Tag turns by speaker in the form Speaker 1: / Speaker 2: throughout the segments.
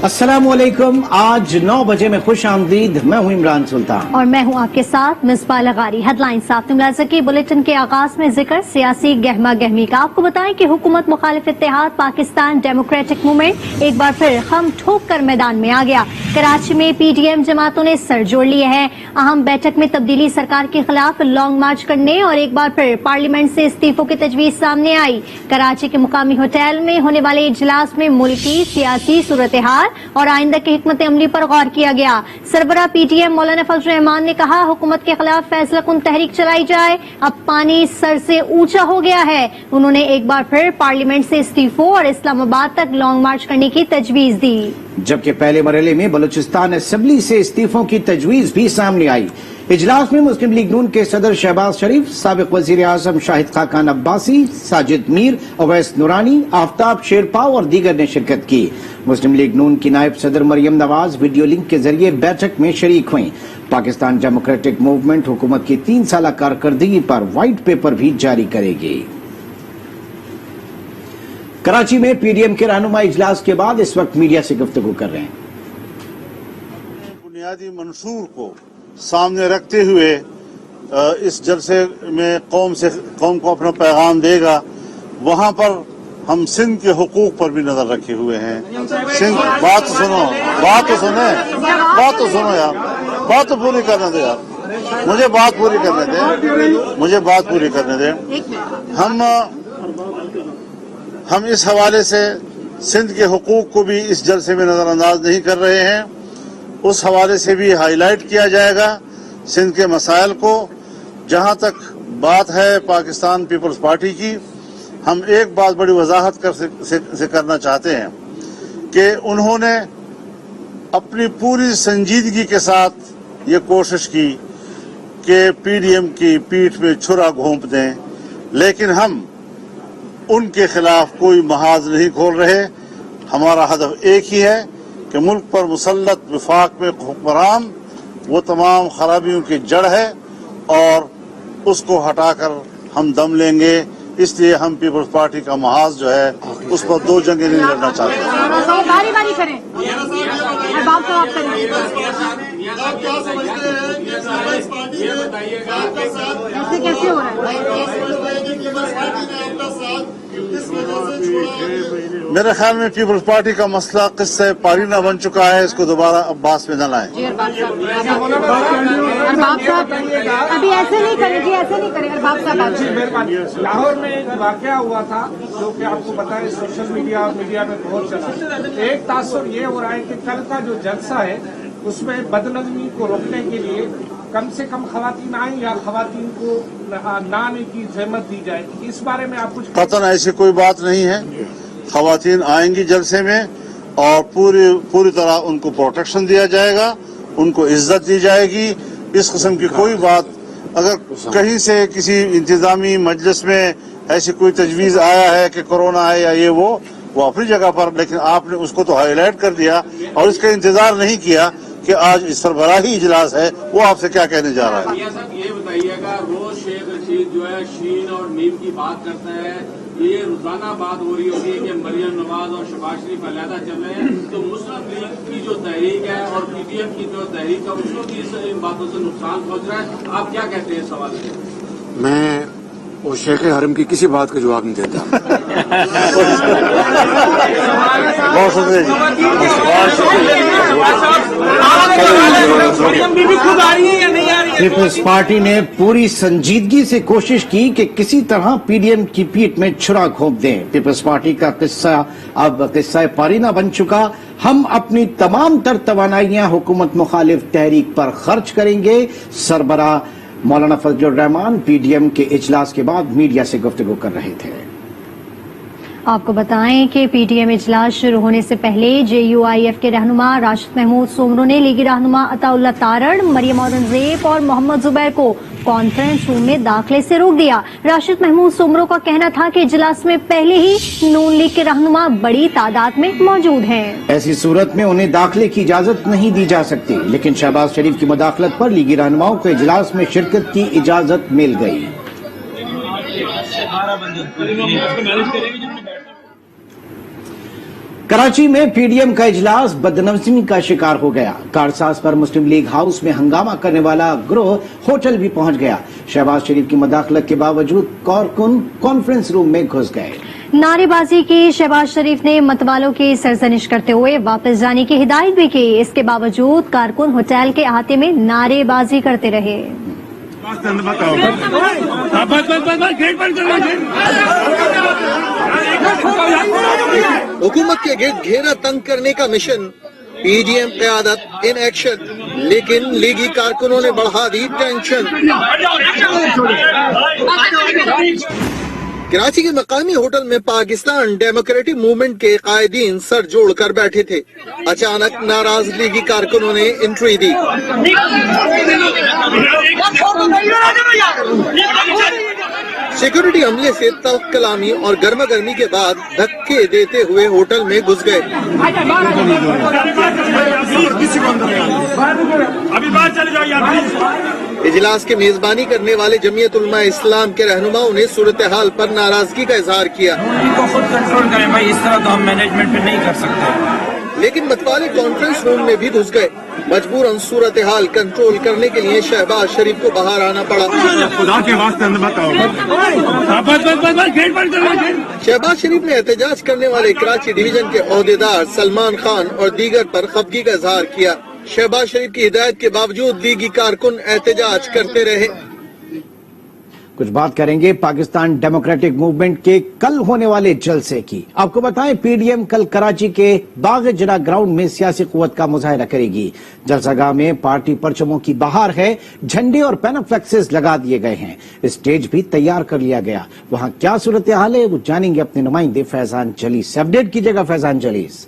Speaker 1: अस्सलाम वालेकुम। आज 9 बजे में खुश आमदीद। मैं हूँ इमरान सुल्तान
Speaker 2: और मैं हूँ आपके साथ मिसबाह लगारी। हेडलाइंस साफ मुलाज़ा की बुलेटिन के आगाज में जिक्र सियासी गहमा गहमी का। आपको बताएं कि हुकूमत मुखालिफ इत्तेहाद पाकिस्तान डेमोक्रेटिक मूवमेंट एक बार फिर हम ठोक कर मैदान में आ गया। कराची में PDM जमातों ने सर जोड़ लिए हैं। अहम बैठक में तब्दीली सरकार के खिलाफ लॉन्ग मार्च करने और एक बार फिर पार्लियामेंट से इस्तीफों की तजवीज सामने आई। कराची के मुकामी होटल में होने वाले इजलास में मुल्की सियासी सूरत हाल और आइंदा की हिकमत अमली पर गौर किया गया। सरबराह PDM मौलाना फजल रहमान ने कहा, हुकूमत के खिलाफ फैसला कुन तहरीक चलाई जाए, अब पानी सर से ऊंचा हो गया है। उन्होंने एक बार फिर पार्लियामेंट से इस्तीफों और इस्लामाबाद तक लॉन्ग मार्च करने की तजवीज दी। जबकि पहले मरहले में बलूचिस्तान असेंबली से इस्तीफों की तजवीज भी सामने आई। इजलास में मुस्लिम लीग नून के सदर शहबाज शरीफ, साबिक वजीर आजम शाहिद खाकान अब्बासी, साजिद मीर, अवैस नूरानी, आफ्ताब शेरपा और दीगर ने शिरकत की। मुस्लिम लीग नून की नायब सदर मरियम नवाज वीडियो लिंक के जरिए बैठक में शरीक हुई। पाकिस्तान डेमोक्रेटिक मूवमेंट हुकूमत की 3 साल कारकर्दगी पर व्हाइट पेपर भी जारी करेगी। कराची में PDM के रहनुमा इजलास के बाद इस वक्त मीडिया से गुफ्तगू कर रहे हैं।
Speaker 3: बुनियादी मंशूर को सामने रखते हुए इस जलसे में कौम को अपना पैगाम देगा। वहां पर हम सिंध के हुकूक पर भी नजर रखे हुए हैं। सिंध बात तो सुनो यार, बात तो पूरी करने दे यार, मुझे बात पूरी करने दे। हम इस हवाले से सिंध के हुकूक को भी इस जलसे में नजरअंदाज नहीं कर रहे हैं। उस हवाले से भी हाईलाइट किया जाएगा सिंध के मसाइल को। जहां तक बात है पाकिस्तान पीपल्स पार्टी की, हम एक बात बड़ी वजाहत से करना चाहते हैं कि उन्होंने अपनी पूरी संजीदगी के साथ ये कोशिश की कि PDM की पीठ में छुरा घोंप दें, लेकिन हम उनके खिलाफ कोई महाज नहीं खोल रहे। हमारा हदफ एक ही है कि मुल्क पर मुसल्लत विफाक में हुक्मरान वो तमाम खराबियों की जड़ है और उसको हटाकर हम दम लेंगे। इसलिए हम पीपल्स पार्टी का महाज जो है उस पर 2 जंगें नहीं लड़ना चाहते।
Speaker 4: बारी करें। कैसे हो रहा है?
Speaker 3: मेरे ख्याल में पीपल्स पार्टी का मसला किस्सा पारीना बन चुका है। इसको दोबारा अब्बास में न लाएं।
Speaker 4: अभी ऐसे नहीं करेंगे, ऐसे नहीं करेंगे।
Speaker 5: लाहौर में एक वाकया हुआ था जो कि आपको पता है, सोशल मीडिया और मीडिया में बहुत चला। एक तासुर ये हो रहा है कि कल का जो जलसा है उसमें बदनज़मी को रोकने के लिए कम से कम खवातीन आए या खवातीन को ना आने की जहमत दी जाए। इस बारे में आप कुछ
Speaker 3: कतन ऐसी कोई बात नहीं है। खवातीन आएंगी जलसे में और पूरी तरह उनको प्रोटेक्शन दिया जाएगा, उनको इज्जत दी जाएगी। इस किस्म की कोई बात अगर कहीं से किसी इंतजामी मजलिस में ऐसी कोई तजवीज आया है कि कोरोना है या ये वो अपनी जगह पर, लेकिन आपने उसको तो हाईलाइट कर दिया और इसका इंतजार नहीं किया कि आज इस सरबराही इजलास है। वो आपसे क्या कहने जा रहा है?
Speaker 6: ये बताइएगा, रोज शेख रशीद जो है शीन और मीम की बात करता है, ये रोजाना बात हो रही होगी कि मरियम नवाज और शहबाज शरीफ अलहदा चल रहे हैं, तो मुस्लिम लीग की जो तहरीक है और PDM की जो तहरीक है उसको भी इन बातों से नुकसान पहुंच रहा है। आप क्या कहते हैं इस सवाल से?
Speaker 7: मैं वो शेख हरम की किसी बात का जवाब नहीं देता।
Speaker 3: बहुत शुक्रिया जी।
Speaker 1: पीपल्स पार्टी ने पूरी संजीदगी से कोशिश की कि किसी तरह PDM की पीठ में छुरा घोंप दें। पीपल्स पार्टी का किस्सा अब किस्सा पारीना बन चुका। हम अपनी तमाम तर तवानाइयां हुकूमत मुखालिफ तहरीक पर खर्च करेंगे। सरबराह मौलाना फजल रहमान PDM के इजलास के बाद मीडिया से गुफ्तगू कर रहे थे।
Speaker 2: आपको बताएं कि PDM इजलास शुरू होने से पहले JUIF के रहनुमा राशिद महमूद सोमरो ने लीगी रहनुमा अताउल्लाह तारड़, मरियम औरंगजेब और मोहम्मद जुबैर को कॉन्फ्रेंस रूम में दाखिले से रोक दिया। राशिद महमूद सोमरो का कहना था कि इजलास में पहले ही नून लीग के रहनुमा बड़ी तादाद में मौजूद हैं।
Speaker 1: ऐसी सूरत में उन्हें दाखिले की इजाजत नहीं दी जा सकती, लेकिन शहबाज शरीफ की मुदाखलत पर लीगी रहनुमाओं को इजलास में शिरकत की इजाजत मिल गई। कराची में पीडीएम का इजलास बदनज़मी का शिकार हो गया। कारसाज पर मुस्लिम लीग हाउस में हंगामा करने वाला गिरोह होटल भी पहुंच गया। शहबाज शरीफ की मदाखलत के बावजूद कारकुन कॉन्फ्रेंस रूम में घुस गए।
Speaker 2: नारेबाजी की शहबाज शरीफ ने मतवालों की सरजनिश करते हुए वापस जाने की हिदायत भी की। इसके बावजूद कारकुन होटल के अहाते में नारेबाजी करते रहे।
Speaker 8: हुकूमत के गिर्द घेरा तंग करने का मिशन, पीडीएम क़यादत इन एक्शन, लेकिन लीगी कारकुनों ने बढ़ा दी टेंशन। कराची के मकामी होटल में पाकिस्तान डेमोक्रेटिक मूवमेंट के कायदीन सर जोड़ कर बैठे थे। अचानक नाराज लीगी कारकुनों ने एंट्री दी। सिक्योरिटी अमले से तल्ख कलामी और गर्मा गर्मी के बाद धक्के देते हुए होटल में घुस गए। इजलास के मेजबानी करने वाले जमीयत उलमा इस्लाम के रहनुमाओं ने सूरत हाल पर नाराजगी का इजहार किया।
Speaker 9: इनको खुद कंट्रोल करें भाई, इस तरह तो हम मैनेजमेंट पे नहीं कर सकते।
Speaker 8: लेकिन मतवाले कॉन्फ्रेंस रूम में भी घुस गए। मजबूरन सूरत हाल कंट्रोल करने के लिए शहबाज शरीफ को बाहर आना पड़ा।
Speaker 3: खुदा के वास्ते बताओ।
Speaker 8: शहबाज शरीफ ने एहतजाज करने वाले कराची डिवीजन के ओहदेदार सलमान खान और दीगर पर खफगी का इजहार किया। शहबाज शरीफ की हिदायत के बावजूद लीगी कारकुन एहतजाज करते रहे।
Speaker 1: कुछ बात करेंगे पाकिस्तान डेमोक्रेटिक मूवमेंट के कल होने वाले जलसे की। आपको बताएं, पीडीएम कल कराची के बाग जिना ग्राउंड में सियासी कुव्वत का मुजाहिरा करेगी। जलसागाह में पार्टी परचमों की बहार है, झंडे और पैनाफ्लेक्सेस लगा दिए गए हैं। स्टेज भी तैयार कर लिया गया। वहां क्या सूरत हाल है वो जानेंगे अपने नुमाइंदे फैजान जलीस से। अपडेट कीजिएगा फैजान जलीस।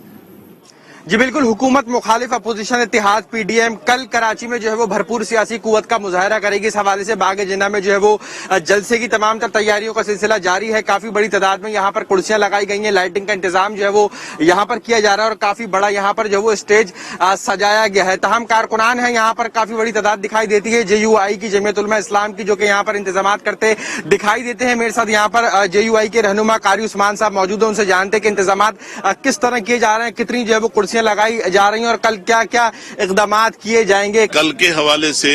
Speaker 10: जी बिल्कुल, हुकूमत मुखालिफ अपोजिशन इत्तेहाद पीडीएम कल कराची में जो है वो भरपूर सियासी कुव्वत का मुजाहिरा करेगी। इस हवाले से बाग जिना में जो है वो जलसे की तमाम तर तैयारियों का सिलसिला जारी है। काफी बड़ी तादाद में यहाँ पर कुर्सियां लगाई गई हैं, लाइटिंग का इंतजाम जो है वो यहाँ पर किया जा रहा है और काफी बड़ा यहाँ पर जो है वो स्टेज सजाया गया है। तमाम कारकुनान है यहाँ पर, काफी बड़ी तादाद दिखाई देती है। JUI की जमीयत उलमा इस्लाम की, जो कि यहाँ पर इंतजाम करते दिखाई देते हैं। मेरे साथ यहाँ पर JUI के रहनुमा कारी उस्मान साहब मौजूद है, उनसे जानते हैं कि इंतजाम किस तरह किए जा रहे हैं, कितनी जो है वो कुर्सियां लगाई जा रही हैं और कल क्या क्या इक़दामात किए जाएंगे।
Speaker 11: कल के हवाले से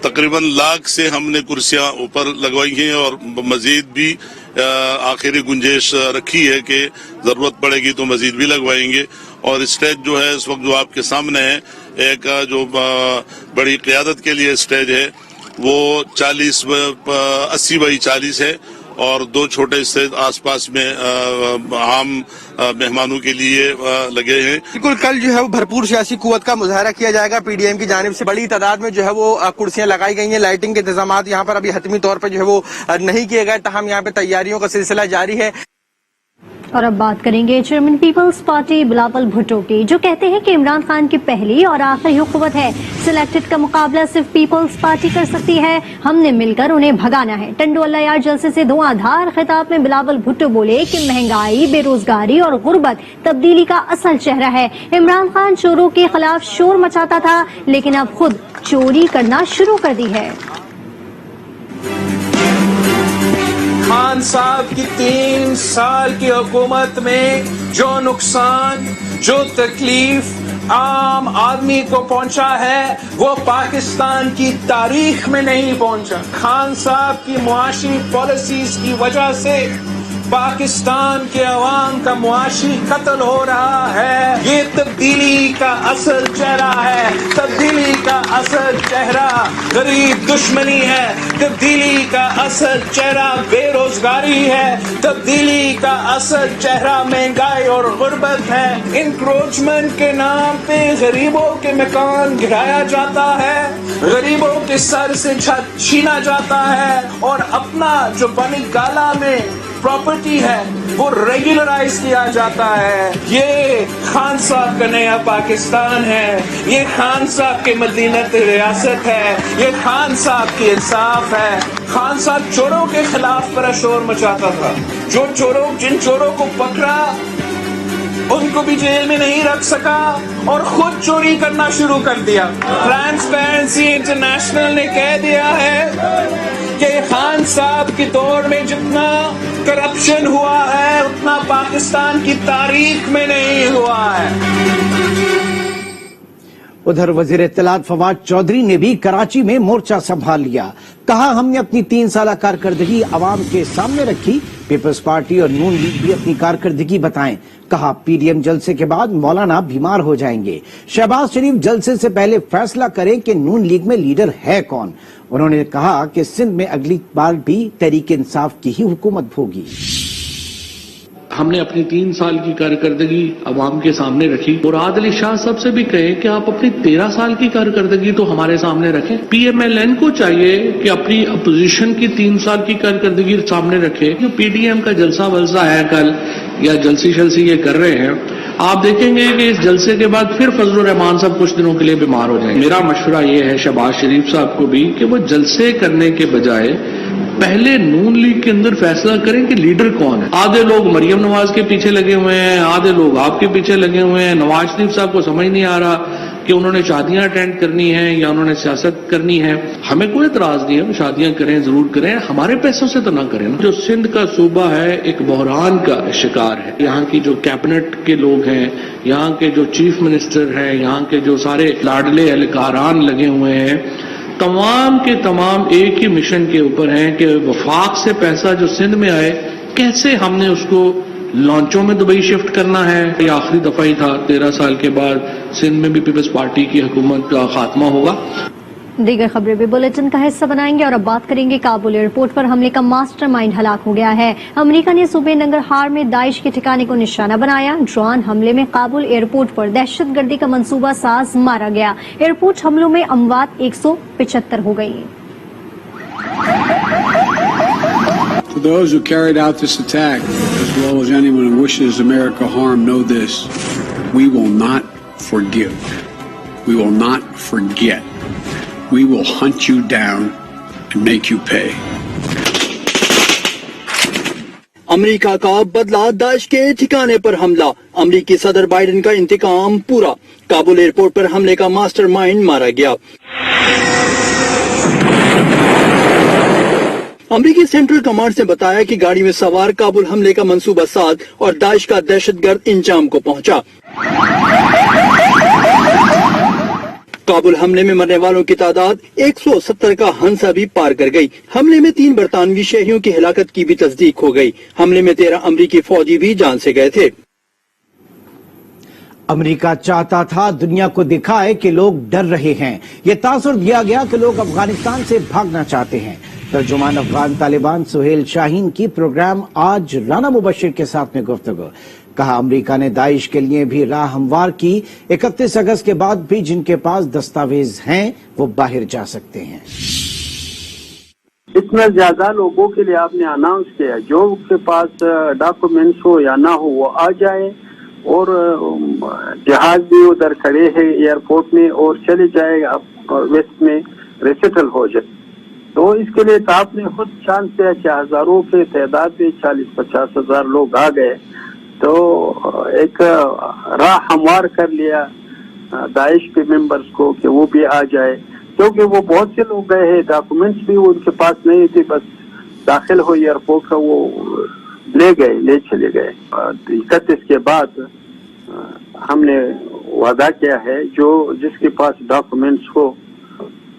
Speaker 11: तकरीबन 1 लाख से हमने कुर्सियां ऊपर लगवाई हैं और मजीद भी आखिरी गुंजाइश रखी है कि जरूरत पड़ेगी तो मजीद भी लगवाएंगे। और स्टेज जो है इस वक्त जो आपके सामने है, एक जो बड़ी क़यादत के लिए स्टेज है वो 80 बाई 40 है और 2 छोटे स्टेज आसपास में आम मेहमानों के लिए लगे हैं।
Speaker 10: बिल्कुल, कल जो है वो भरपूर सियासी कुव्वत का मुजाहिरा किया जाएगा। पीडीएम की जानिब से बड़ी तादाद में जो है वो कुर्सियां लगाई गई हैं। लाइटिंग के इंतजाम यहाँ पर अभी हतमी तौर पर जो है वो नहीं किए गए, तहम यहाँ पे तैयारियों का सिलसिला जारी है।
Speaker 2: और अब बात करेंगे चेयरमैन पीपल्स पार्टी बिलावल भुट्टो की, जो कहते हैं कि इमरान खान की पहली और आखिरी हुकूमत है। सिलेक्टेड का मुकाबला सिर्फ पीपल्स पार्टी कर सकती है, हमने मिलकर उन्हें भगाना है। टंडोला यार जलसे से धुआंधार खिताब में बिलावल भुट्टो बोले कि महंगाई, बेरोजगारी और गुर्बत तब्दीली का असल चेहरा है। इमरान खान चोरों के खिलाफ शोर मचाता था, लेकिन अब खुद चोरी करना शुरू कर दी है।
Speaker 5: खान साहब की 3 साल की हुकूमत में जो नुकसान, जो तकलीफ आम आदमी को पहुंचा है वो पाकिस्तान की तारीख में नहीं पहुंचा। खान साहब की मुआशी पॉलिसीज की वजह से पाकिस्तान के अवाम का मुआशी कत्ल हो रहा है। ये तब्दीली का असल चेहरा है। तब्दीली का असल चेहरा गरीब दुश्मनी है। तब्दीली का असल चेहरा बेरोजगारी है। तब्दीली का असल चेहरा महंगाई और गुर्बत है। इंक्रोचमेंट के नाम पे गरीबों के मकान गिराया जाता है, गरीबों के सर से छत छीना जाता है और अपना जो बनी गाला में प्रॉपर्टी है वो रेगुलराइज किया जाता है। ये खान साहब का नया पाकिस्तान है। ये खान साहब के मदीनत रियासत है। ये खान साहब की इंसाफ है। खान साहब चोरों के खिलाफ बड़ा शोर मचाता था। जिन चोरों को पकड़ा उनको भी जेल में नहीं रख सका और खुद चोरी करना शुरू कर दिया। ट्रांसपेरेंसी इंटरनेशनल ने कह दिया है कि खान साहब के दौर में जितना करप्शन हुआ है उतना पाकिस्तान
Speaker 9: पाकिस्तान की तारीख में नहीं हुआ है।
Speaker 1: उधर वजीर इत्तलात फवाद चौधरी ने भी कराची में मोर्चा संभाल लिया। कहा, हमने अपनी 3 साल कारकर्दगी आवाम के सामने रखी। पीपल्स पार्टी और नून लीग भी अपनी कारकर्दगी बताएं। कहा, पीडीएम जलसे के बाद मौलाना बीमार हो जाएंगे। शहबाज शरीफ जलसे से पहले फैसला करें कि नून लीग में लीडर है कौन। उन्होंने कहा कि सिंध में अगली बार भी तहरीक इंसाफ की ही हुकूमत होगी।
Speaker 12: हमने अपनी 3 साल की कारकर्दगी अवाम के सामने रखी और आदिल शाह साहब से भी कहे कि आप अपनी 13 साल की कारकर्दगी तो हमारे सामने रखें। पीएमएलएन को चाहिए कि अपनी अपोजिशन की 3 साल की कारकर्दगी सामने रखे। जो पीडीएम का जलसा वलसा है कल या जलसी शलसी ये कर रहे हैं, आप देखेंगे कि इस जलसे के बाद फिर फजल रहमान साहब कुछ दिनों के लिए बीमार हो जाएंगे। मेरा मशवरा ये है शहबाज शरीफ साहब को भी कि वो जलसे करने के बजाय पहले नून लीग के अंदर फैसला करें कि लीडर कौन है। आधे लोग मरियम नवाज के पीछे लगे हुए हैं, आधे लोग आपके पीछे लगे हुए हैं। नवाज शरीफ साहब को समझ नहीं आ रहा कि उन्होंने शादियां अटेंड करनी है या उन्होंने सियासत करनी है। हमें कोई एतराज नहीं है, शादियां करें, जरूर करें, हमारे पैसों से तो ना करें। जो सिंध का सूबा है एक बहरान का शिकार है। यहाँ की जो कैबिनेट के लोग हैं, यहाँ के जो चीफ मिनिस्टर हैं, यहाँ के जो सारे लाडले एहलकारान लगे हुए हैं, तमाम के तमाम एक ही मिशन के ऊपर हैं कि वफाक से पैसा जो सिंध में आए कैसे हमने उसको लॉन्चों में दुबई शिफ्ट करना है। ये आखिरी दफा ही था, 13 साल के बाद सिंध में भी पीपल्स पार्टी की हुकूमत का खात्मा होगा।
Speaker 2: दीगर खबरें भी बुलेटिन का हिस्सा बनाएंगे और अब बात करेंगे काबुल एयरपोर्ट पर हमले का मास्टरमाइंड हलाक हो गया है। अमेरिका ने सूबे नंगरहार में दाइश के ठिकाने को निशाना बनाया। ड्रोन हमले में काबुल एयरपोर्ट पर दहशतगर्दी का मंसूबा साज मारा गया। एयरपोर्ट हमलों में अमवात 175 हो गई।
Speaker 13: For those who carried out this attack, as well as anyone who wishes America harm, know this: we will not forgive. We will not forget. We will hunt you down and make you pay.
Speaker 8: America का बदला, Daesh के ठिकाने पर हमला। अमेरिकी सदर Biden का इंतकाम पूरा। काबुल एयरपोर्ट पर हमले का मास्टरमाइंड मारा गया। अमेरिकी सेंट्रल कमांड से बताया कि गाड़ी में सवार काबुल हमले का मंसूबा साज और दाइश का दहशतगर्द इंजाम को पहुंचा। काबुल हमले में मरने वालों की तादाद 170 का हंसा भी पार कर गई। हमले में 3 बरतानवी शहरियों की हिलाकत की भी तस्दीक हो गई। हमले में 13 अमरीकी फौजी भी जान से गए थे।
Speaker 1: अमेरिका चाहता था दुनिया को दिखाए कि लोग डर रहे हैं। ये तासुर दिया गया कि लोग अफगानिस्तान से भागना चाहते हैं। तर्जुमान अफगान तालिबान सुहेल शाहीन की प्रोग्राम आज राना मुबशिर के साथ में गुफ्तगू। कहा, अमेरिका ने दाइश के लिए भी राह हमवार की। 31 अगस्त के बाद भी जिनके पास दस्तावेज हैं वो बाहर जा सकते हैं।
Speaker 14: इतना ज्यादा लोगों के लिए आपने अनाउंस किया, जो के पास डॉक्यूमेंट्स हो या ना हो वो आ जाए और जहाज भी उधर खड़े हैं एयरपोर्ट में और चले जाएगा वेस्ट में रिसेटल हो जाए। तो इसके लिए तो आपने खुद चांस दिया कि हजारों के तादाद में 40-50 हजार लोग आ गए, तो एक राह हमवार कर लिया दाइश के मेंबर्स को कि वो भी आ जाए, क्योंकि वो बहुत से लोग गए हैं, डॉक्यूमेंट्स भी उनके पास नहीं थे, बस दाखिल हो एयरपोर्ट का वो ले चले गए। 31 के बाद हमने वादा किया है जो जिसके पास डॉक्यूमेंट्स हो,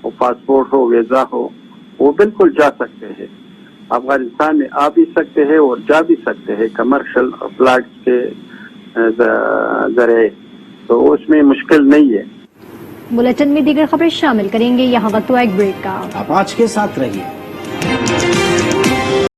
Speaker 14: वो पासपोर्ट हो, वीजा हो, वो बिल्कुल जा सकते हैं, अफगानिस्तान में आ भी सकते हैं और जा भी सकते हैं कमर्शियल फ्लाइट्स के जरिए, तो उसमें मुश्किल नहीं है।
Speaker 2: बुलेटिन में दीगर खबरें शामिल करेंगे। यहाँ वक्त हुआ एक ब्रेक का।
Speaker 1: आप आज के साथ रहिए।